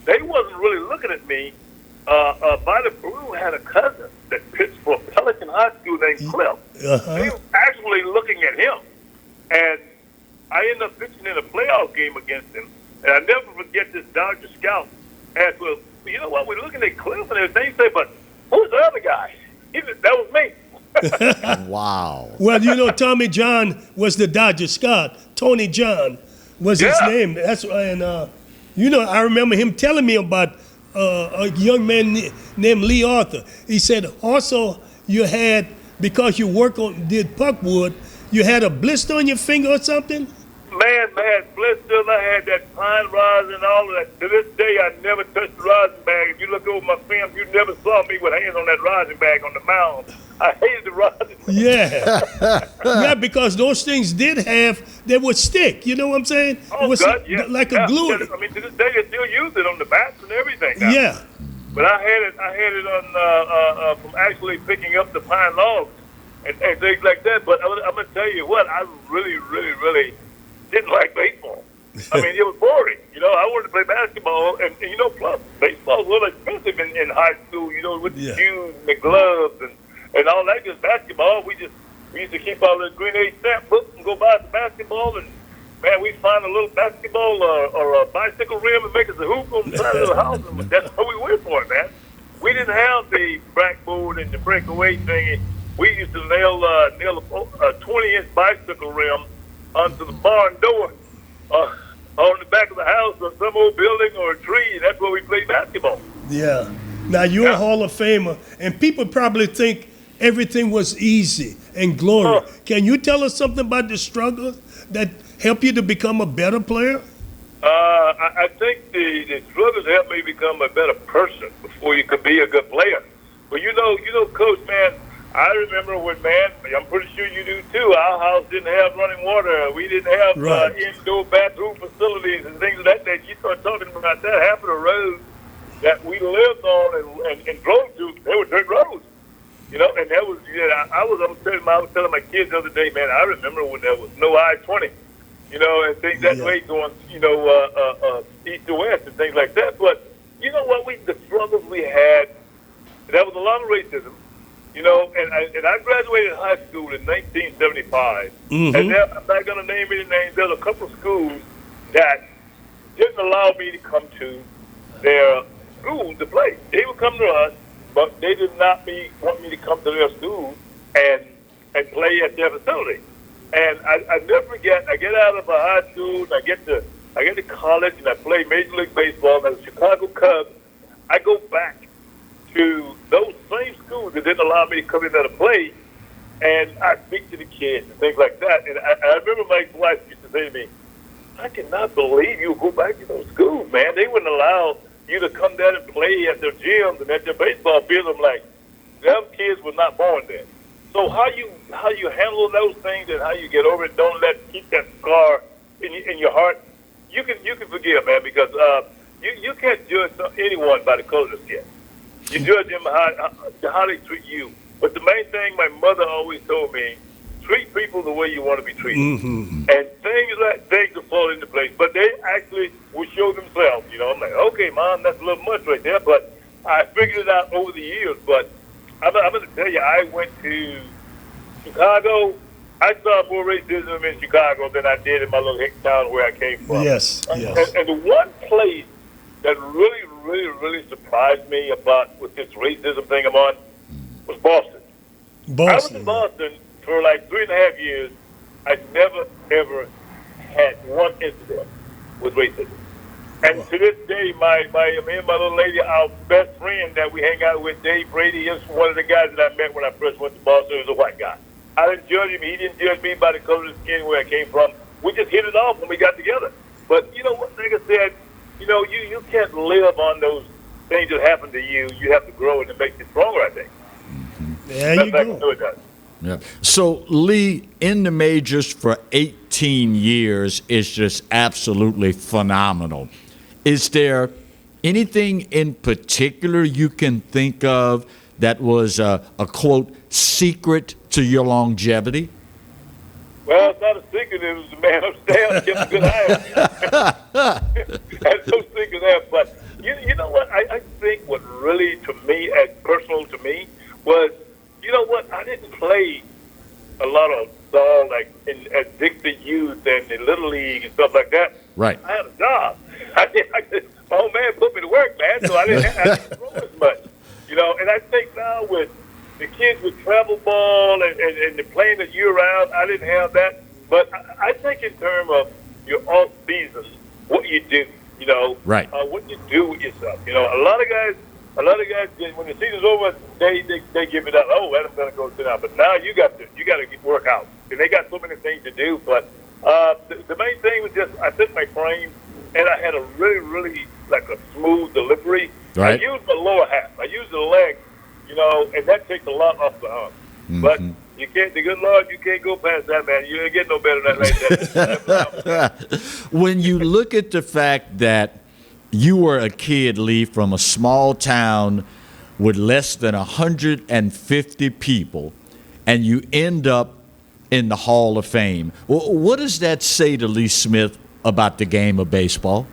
they wasn't really looking at me. Vita Brew had a cousin that pitched for Pelican High School named Cliff. They were actually looking at him. And I ended up pitching in a playoff game against him. And I never forget this Dodger scout asked, well, you know what, we're looking at Cliff and everything. He said, but who's the other guy? He said, that was me. Wow. Well, Tommy John was the Dodger scout. Tony John was his name. That's and I remember him telling me about a young man named Lee Arthur. He said also you had, because you did puckwood, you had a blister on your finger or something. Man, blisters. I had that pine rosin and all of that. To this day, I never touched the rosin bag. If you look over my film, you never saw me with hands on that rosin bag on the mound. I hated the rosin. Yeah. Yeah, because those things they would stick. You know what I'm saying? Oh, it was God, yeah. like a glue. Yeah. I mean, to this day, they still use it on the bats and everything now. Yeah. But I had it on from actually picking up the pine logs and things like that. But I'm going to tell you what, I really, really, really didn't like baseball. I mean, it was boring. I wanted to play basketball, and plus baseball was a little expensive in high school. With the shoes and the gloves and all that. Just basketball, we used to keep our little green age stamp book and go buy the basketball, and man, we find a little basketball or a bicycle rim and make us a hoop on the side of the house, and that's how we went for it, man. We didn't have the backboard and the breakaway thingy. We used to nail a 20-inch bicycle rim onto the barn door on the back of the house or some old building or a tree. That's where we played basketball. Yeah. Now, you're a Hall of Famer, and people probably think everything was easy and glory. Can you tell us something about the struggle that helped you to become a better player? I think the struggles helped me become a better person before you could be a good player. But you know, Coach, man, I remember when, man, I'm pretty sure you do too, our house didn't have running water. We didn't have indoor bathroom facilities and things of that nature. You start talking about that, half of the roads that we lived on and drove to, they were dirt roads. You know, and that was, I was telling my kids the other day, man, I remember when there was no I-20, you know, and things that way going, you know, east to west and things like that. But you know what, the struggles we had, that was a lot of racism, you know, and I graduated high school in 1975. And I'm not going to name any names. There's a couple of schools that didn't allow me to come to their school to play. They would come to us, but they did not want me to come to their school and play at their facility. And I never forget, I get out of high school, and I get to college, and I play Major League Baseball as a Chicago Cubs. I go back to those same schools that didn't allow me to come in there to play, and I speak to the kids and things like that. And I remember my wife used to say to me, I cannot believe you go back to those schools, man. They wouldn't allow you to come down and play at their gyms and at their baseball fields. I'm like, them kids were not born there. So how you handle those things and how you get over it, don't keep that scar in your heart. You can forgive, man, because you can't judge anyone by the color of their skin. You judge them how they treat you. But the main thing my mother always told me, treat people the way you want to be treated. And things will fall into place. But they actually will show themselves. You know, I'm like, okay, Mom, that's a little much right there. But I figured it out over the years. But I'm going to tell you, I went to Chicago. I saw more racism in Chicago than I did in my little hick town where I came from. Yes. And the one place that really, really, really surprised me with this racism thing I'm on was Boston. I was in Boston for like 3.5 years. I never, ever had one incident with racism. And to this day, me and my little lady, our best friend that we hang out with, Dave Brady, is one of the guys that I met when I first went to Boston. He was a white guy. I didn't judge him. He didn't judge me by the color of the skin where I came from. We just hit it off when we got together. But you know what, nigga said, you know, you can't live on those things that happen to you. You have to grow and it makes you stronger, I think. There you go. Yeah. So, Lee, in the majors for 18 years is just absolutely phenomenal. Is there anything in particular you can think of that was a quote, secret to your longevity? Well, it's not a secret. It was the man upstairs getting a good eye. That's no secret there. But you know what? I think what really, to me, as personal to me, was, you know what? I didn't play a lot of ball like at Dixie Youth and the Little League and stuff like that. Right. I had a job. My old man put me to work, man, so I didn't throw as much. You know, and I think now with the kids with travel ball and the playing the year-round, I didn't have that. But I think in terms of your off-season, what you do, you know, right. What you do with yourself. You know, a lot of guys, when the season's over, they give it up. Oh, I'm going to go sit down. But now you got to work out, and they got so many things to do. But the main thing was just I took my frame, and I had a really, really like a smooth delivery. Right. I used the lower half. I used the leg, you know, and that takes a lot off the arm. But you can't. The good Lord, you can't go past that, man. You ain't get no better than that like that. When you look at the fact that you were a kid, Lee, from a small town with less than 150 people, and you end up in the Hall of Fame, what does that say to Lee Smith about the game of baseball?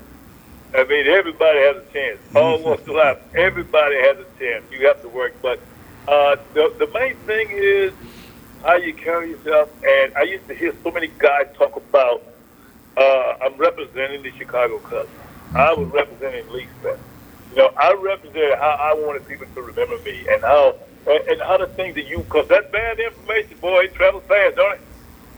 I mean, everybody has a chance. All walks of life, everybody has a chance. You have to work. But the main thing is how you carry yourself. And I used to hear so many guys talk about, I'm representing the Chicago Cubs. I was representing Lee Smith. You know, I represented how I wanted people to remember me and how the things that you, because that bad information, boy, it travels fast, don't it?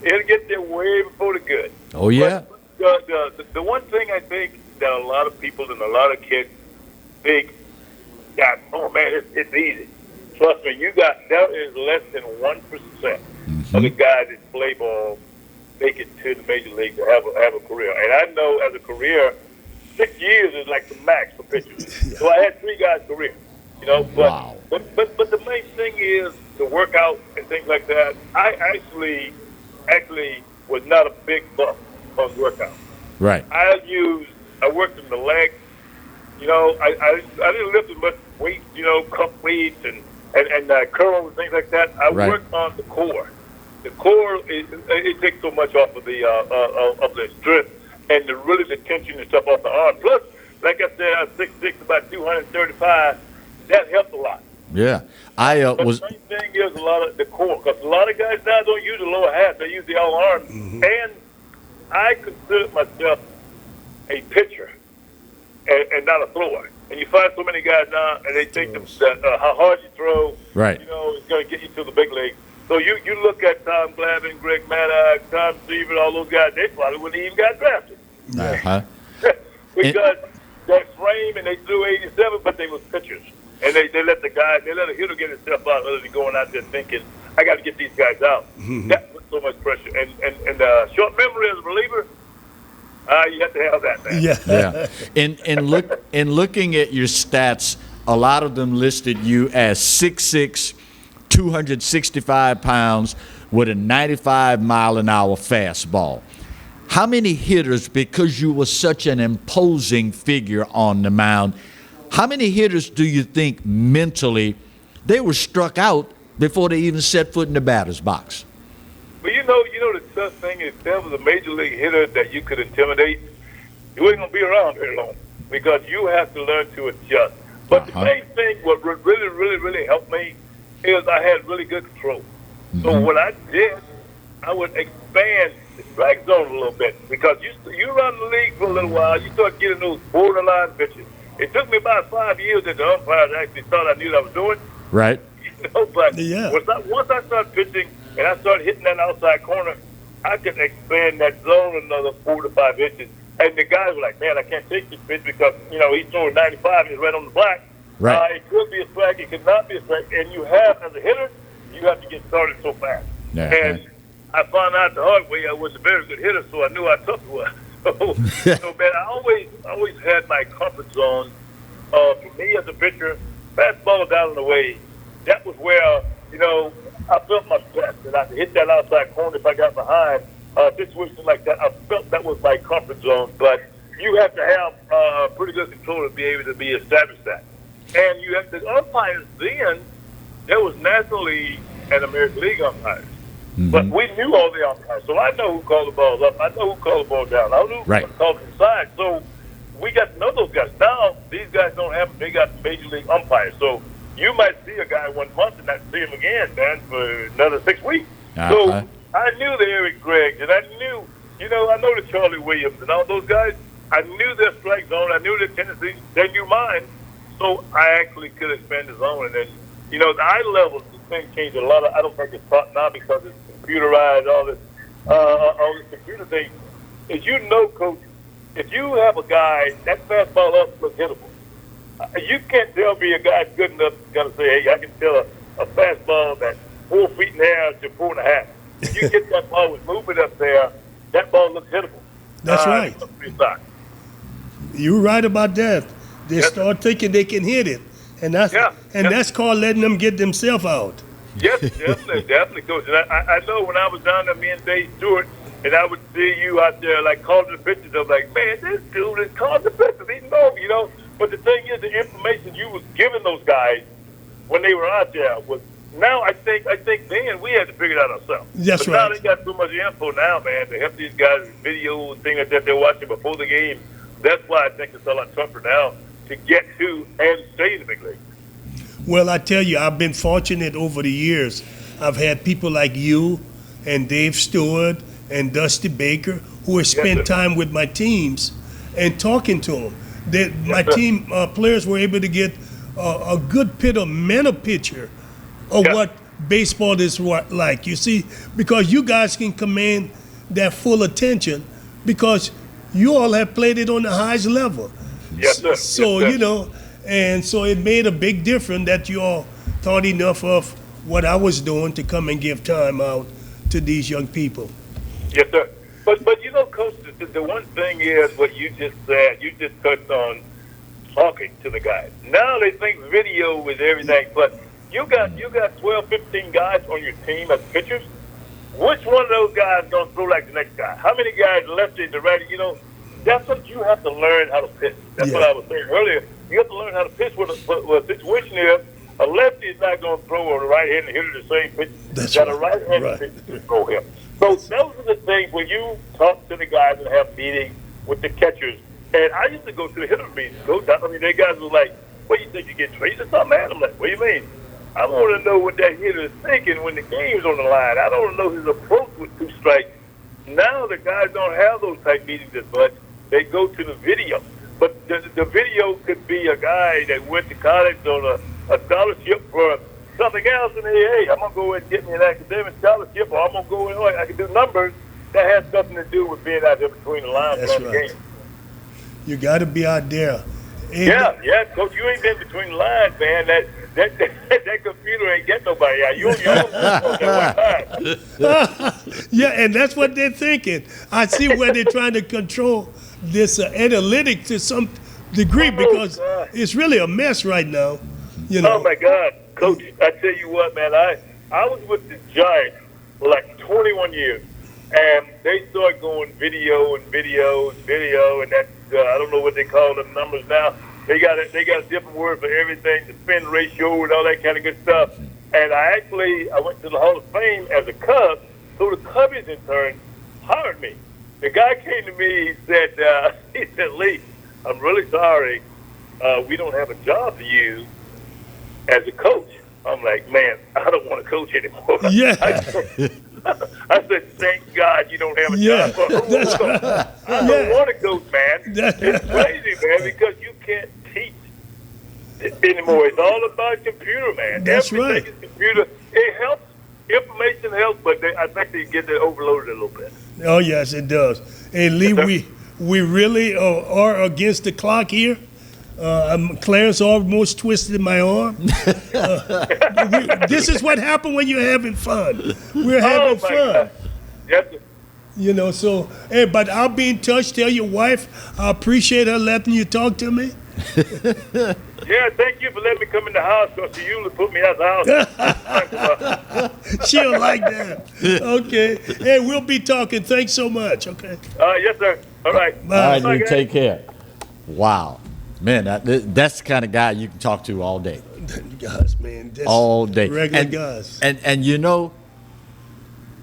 It'll get there way before the good. Oh, yeah. But the one thing I think that a lot of people and a lot of kids think got, oh man, it's easy. Trust me, there is less than 1% of the guys that play ball make it to the major league to have a career. And I know as a career, 6 years is like the max for pitchers. So I had 3 guys' career, you know. But the main thing is the workout and things like that. I actually was not a big buff on workout. Right. I worked in the legs. You know, I didn't lift as much weight, you know, cup weights and curls and things like that. I worked on the core. The core, it takes so much off of the strength and the tension and stuff off the arm. Plus, like I said, I was 6'6", about 235. That helped a lot. Yeah. But the main thing is a lot of the core, because a lot of guys now don't use the lower half; they use the all arms. And I consider myself a pitcher and not a thrower. And you find so many guys now, and they think that how hard you throw, you know, is going to get you to the big league. So you look at Tom Glavine, Greg Maddox, Tom Seaver, all those guys, they probably wouldn't even got drafted. Because that frame, and they threw 87, but they was pitchers. And they let a hitter get himself out other than going out there thinking, I got to get these guys out. That puts so much pressure. And short memory as a reliever, you have to have that, man. Yeah. In looking at your stats, a lot of them listed you as 6'6", 265 pounds with a 95-mile-an-hour fastball. How many hitters, because you were such an imposing figure on the mound, how many hitters do you think mentally they were struck out before they even set foot in the batter's box? But you know the tough thing is, if there was a major league hitter that you could intimidate, you ain't gonna be around very long because you have to learn to adjust. But the main thing, what really helped me is I had really good control. So what I did, I would expand the strike zone a little bit because you run the league for a little while, you start getting those borderline pitches. It took me about 5 years that the umpires actually thought I knew what I was doing. Right. You know, but once I started pitching and I started hitting that outside corner, I could expand that zone another 4 to 5 inches. And the guys were like, man, I can't take this pitch because, you know, he's throwing 95 and he's right on the black. Right. It could be a strike. It could not be a strike. And you have, as a hitter, you have to get started so fast. Yeah. And I found out the hard way I was a very good hitter, so I knew how tough it was. So, man, I always had my comfort zone. For me as a pitcher, fastball down and away, that was where, you know, I felt my best. And I could hit that outside corner if I got behind. Situations like that, I felt that was my comfort zone. But you have to have pretty good control to be able to be established that. And you have the umpires then, there was National League and American League umpires. But we knew all the umpires. So I know who called the ball up. I know who called the ball down. I knew who called it inside. So we got to know those guys. Now, these guys don't have them. They got major league umpires. So you might see a guy 1 month and not see him again, man, for another 6 weeks. So I knew the Eric Greggs, and I knew, you know, I know the Charlie Williams and all those guys. I knew their strike zone. I knew their tendencies. They knew mine. So I actually could expand the zone. And then, you know, the eye levels, the thing changed a lot. I don't think it's taught now because it's computerized, all this computer thing. As you know, Coach, if you have a guy, that fastball up looks hittable. You can't tell me a guy's good enough to say, hey, I can tell a fastball that's 4 feet in the air to 4.5. If you get that ball with movement up there, that ball looks hittable. That's right. You're right about that. They start thinking they can hit it, and that's called letting them get themselves out. Yes, definitely, Coach. And I know when I was down there, me and Dave Stewart, and I would see you out there like calling the pitches. I'm like, man, this dude is calling the pitches. He knows, you know. But the thing is, the information you was giving those guys when they were out there was. Now I think then we had to figure it out ourselves. That's but right. Now they got so much info now, man, to help these guys with video and things like that they're watching before the game. That's why I think it's a lot tougher now to get to and stay in the big league. Well, I tell you, I've been fortunate over the years. I've had people like you and Dave Stewart and Dusty Baker who have spent time with my teams and talking to them. My team players were able to get a good mental picture of what baseball is like. You see, because you guys can command that full attention because you all have played it on the highest level. Yes, sir. So, you know, And so it made a big difference that you all thought enough of what I was doing to come and give time out to these young people. Yes, sir. But you know, Coach, the one thing is what you just said. You just touched on talking to the guys. Now they think video is everything, but you got 12, 15 guys on your team as pitchers. Which one of those guys is going to throw like the next guy? How many guys lefty to righty? You know, that's what you have to learn how to pitch. That's what I was saying earlier. You have to learn how to pitch what a situation is. A lefty is not going to throw a right-handed hitter the same pitch. That's got right. a right-handed pitch to throw him. So those are the things when you talk to the guys and have meetings with the catchers. And I used to go to the hitter meetings. They guys were like, "What, you think you get traded or something, man?" I'm like, "What do you mean?" I want to know what that hitter is thinking when the game's on the line. I don't want to know his approach with 2 strikes. Now the guys don't have those type meetings as much. They go to the video. But the video could be a guy that went to college on a scholarship for something else, and hey, I'm going to go and get me an academic scholarship, or I'm going to go and I can do numbers. That has nothing to do with being out there between the lines That's playing the right. game. You got to be out there. And Yeah, Coach, you ain't been between the lines, man. That computer ain't get nobody out. You on your own that one time. Yeah, and that's what they're thinking. I see where they're trying to control this analytics to some degree because it's really a mess right now. You know. Oh my God, Coach! I tell you what, man. I was with the Giants for like 21 years, and they started going video, and that I don't know what they call them numbers now. They got a different word for everything, the spin ratio and all that kind of good stuff. And I went to the Hall of Fame as a Cub, so the Cubbies in turn hired me. The guy came to me, he said, "Lee, I'm really sorry, we don't have a job for you as a coach." I'm like, "Man, I don't want to coach anymore." Yeah. I said, "Thank God you don't have a job for me." I don't want to coach, man. It's crazy, man, because you can't teach anymore. It's all about computer, man. That's Everything right. is computer. It helps. Information helps, but I think they get it overloaded a little bit. Oh, yes, it does. And Lee, we really are against the clock here. Clarence almost twisted my arm. This is what happened when you're having fun. We're having fun. God. Yes, sir. You know, so, hey, but I'll be in touch. Tell your wife I appreciate her letting you talk to me. Yeah, thank you for letting me come in the house because she usually put me out the house. She'll like that. Okay. Hey, we'll be talking. Thanks so much. Okay. Yes, sir. All right. Bye. All right, Bye, you guys. take care. Wow. Man, that's the kind of guy you can talk to all day. Guys, man. That's All day. Regular and, guys. And you know,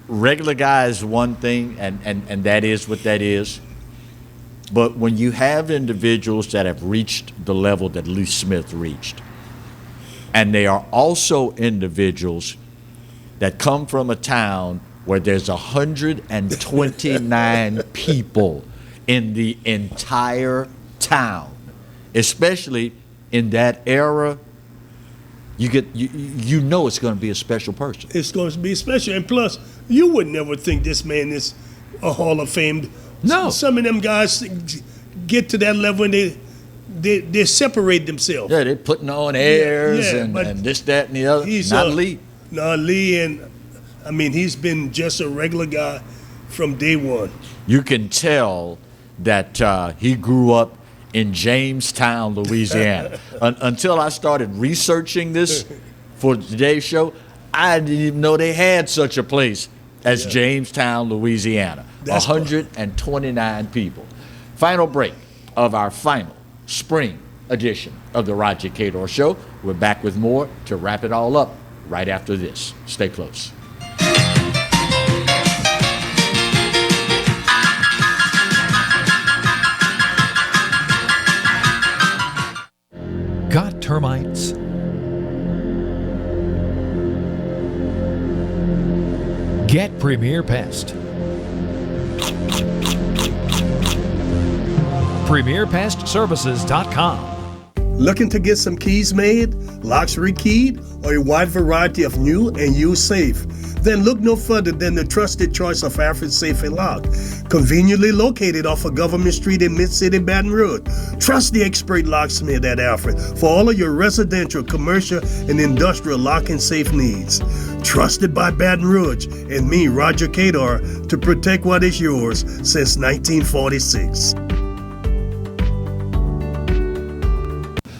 regular guy is one thing, and that is what that is. But when you have individuals that have reached the level that Lee Smith reached, and they are also individuals that come from a town where there's 129 people in the entire town, especially in that era, you know it's going to be a special person. It's going to be special. And plus, you would never think this man is a Hall of Fame. No. Some of them guys get to that level and they separate themselves. Yeah, they're putting on airs Yeah, and but this, that, and the other. He's Not Lee. No, Lee, and I mean, he's been just a regular guy from day one. You can tell that he grew up in Jamestown, Louisiana. Until I started researching this for today's show, I didn't even know they had such a place as Jamestown, Louisiana. That's 129 people. Final break of our final spring edition of the Roger Cador Show. We're back with more to wrap it all up right after this. Stay close. Got termites? Get Premier Pest. PremierPestServices.com. Looking to get some keys made, locks rekeyed, or a wide variety of new and used safe? Then look no further than the trusted choice of Alfred Safe and Lock. Conveniently located off of Government Street in Mid-City, Baton Rouge. Trust the expert locksmith at Alfred for all of your residential, commercial, and industrial lock and safe needs. Trusted by Baton Rouge and me, Roger Cador, to protect what is yours since 1946.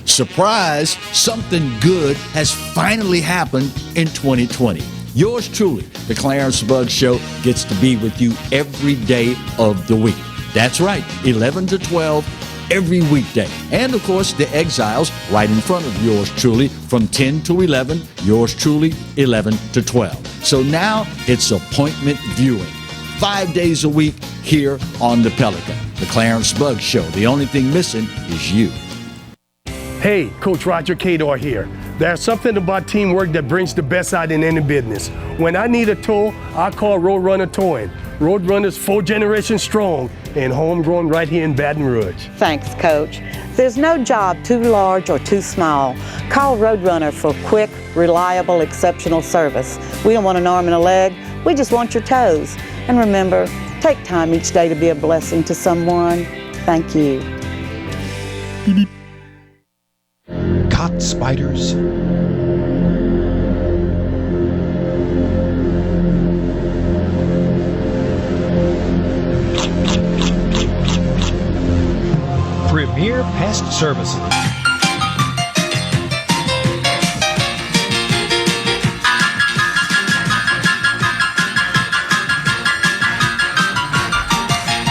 Surprise, something good has finally happened in 2020. Yours truly, the Clarence Buggs Show, gets to be with you every day of the week. That's right, 11 to 12 every weekday. And of course, the Exiles right in front of yours truly from 10 to 11, yours truly 11 to 12. So now it's appointment viewing. 5 days a week here on the Pelican. The Clarence Buggs Show. The only thing missing is you. Hey, Coach Roger Cador here. There's something about teamwork that brings the best out in any business. When I need a tow, I call Roadrunner Towing. Roadrunner's 4 generations strong and homegrown right here in Baton Rouge. Thanks, Coach. There's no job too large or too small. Call Roadrunner for quick, reliable, exceptional service. We don't want an arm and a leg. We just want your toes. And remember, take time each day to be a blessing to someone. Thank you. Caught spiders. Premier Pest Services.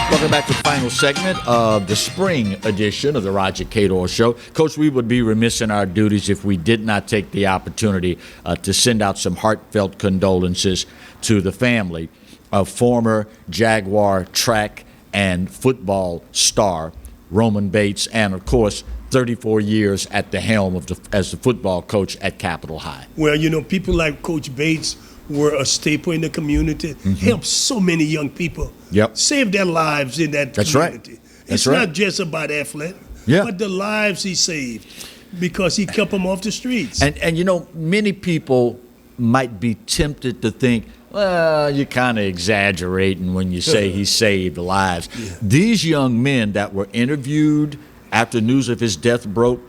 Welcome back to the final segment of the spring edition of the Roger Cador Show. Coach, we would be remiss in our duties if we did not take the opportunity to send out some heartfelt condolences to the family of former Jaguar track and football star Roman Bates, and of course 34 years at the helm of as the football coach at Capitol High. Well, you know, people like Coach Bates were a staple in the community, helped so many young people, saved their lives in that community. Right. It's not just about athlete, but the lives he saved because he kept them off the streets. And you know, many people might be tempted to think, well, you're kind of exaggerating when you say he saved lives. These young men that were interviewed after news of his death broke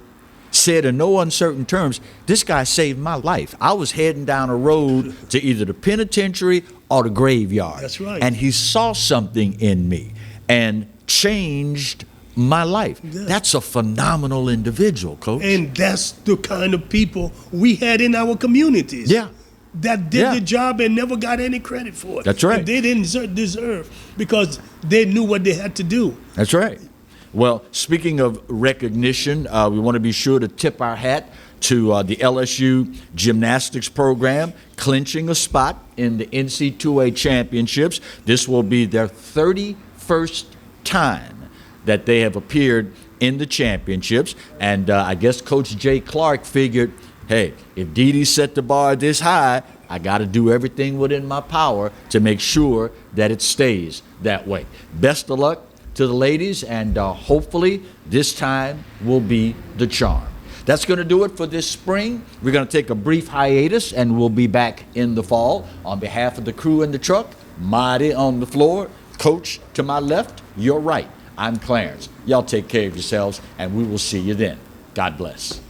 said in no uncertain terms, this guy saved my life. I was heading down a road to either the penitentiary or the graveyard. That's right. And he saw something in me and changed my life. That's a phenomenal individual, Coach. And that's the kind of people we had in our communities. That did the job and never got any credit for it. That's right. And they didn't deserve because they knew what they had to do. That's right. Well, speaking of recognition, we want to be sure to tip our hat to the LSU gymnastics program, clinching a spot in the NC2A championships. This will be their 31st time that they have appeared in the championships. And I guess Coach Jay Clark figured, hey, if Dee Dee set the bar this high, I got to do everything within my power to make sure that it stays that way. Best of luck to the ladies, and hopefully this time will be the charm. That's going to do it for this spring. We're going to take a brief hiatus, and we'll be back in the fall. On behalf of the crew in the truck, Marty on the floor, Coach to my left, your right, I'm Clarence. Y'all take care of yourselves, and we will see you then. God bless.